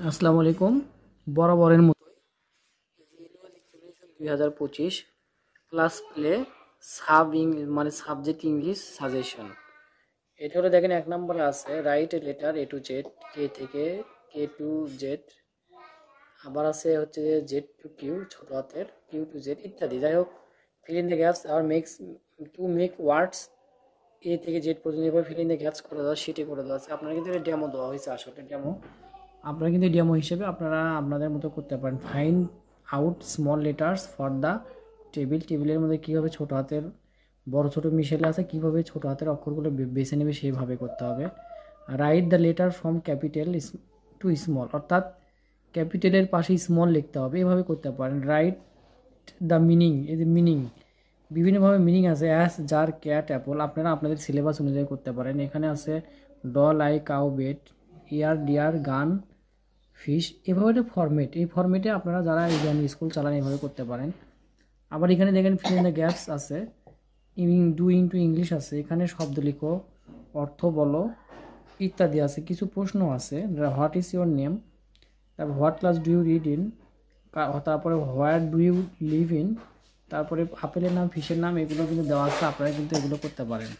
আসসালামু আলাইকুম। বরাবরের মতোই 2025 class play subject English suggestion. এটা হলো দেখেন 1 নম্বরে আছে write a letter A to Z, K থেকে কে টু জেড। আবার আছে হচ্ছে জেড টু কিউ, ছোট হাতের কিউ টু জেড ইত্যাদি। যাই হোক, ফিল ইন দ্য গ্যাপস আর মেক ওয়ার্ডস এ থেকে জেড পর্যন্ত এভাবে ফিল ইন দ্য গ্যাপস করে দেওয়া, শিটে করে দেওয়া আছে। আপনারা কিন্তু এটা ডেমো দেওয়া হয়েছে, আসলে ডেমো। আপনারা কিন্তু ডেমো হিসেবে আপনারা আপনাদের মতো করতে পারেন। Find out small letters for the টেবিলের মধ্যে কীভাবে ছোটো হাতের বড় ছোটো মিশেলে আছে, কীভাবে ছোটো হাতের অক্ষরগুলো বেছে নেবে সেইভাবে করতে হবে। Write the letter from capital to small, অর্থাৎ ক্যাপিটালের পাশে স্মল লিখতে হবে, এভাবে করতে পারেন। রাইট দ্য মিনিং, এই যে মিনিং, বিভিন্নভাবে মিনিং আছে। Ass, jar, cat, apple. আপনারা আপনাদের সিলেবাস অনুযায়ী করতে পারেন। এখানে আছে doll, eye, cow, bat, ear, deer, gun, fish. এভাবে একটা ফরম্যাট, এই ফরম্যাটে আপনারা যারা স্কুল চালান এভাবে করতে পারেন। আবার এখানে দেখেন ফিল ইন দ্য গ্যাপস আছে, ডুইং টু ইংলিশ আছে, এখানে শব্দ লিখো, অর্থ বলো ইত্যাদি আছে। কিছু প্রশ্ন আছে, হোয়াট ইজ ইউর নেম, তারপর what class do you read in, তারপরে where do you live in, তারপরে আপেলের নাম, ফিশের নাম, এগুলো কিন্তু দেওয়া আছে। আপনারা কিন্তু এগুলো করতে পারেন।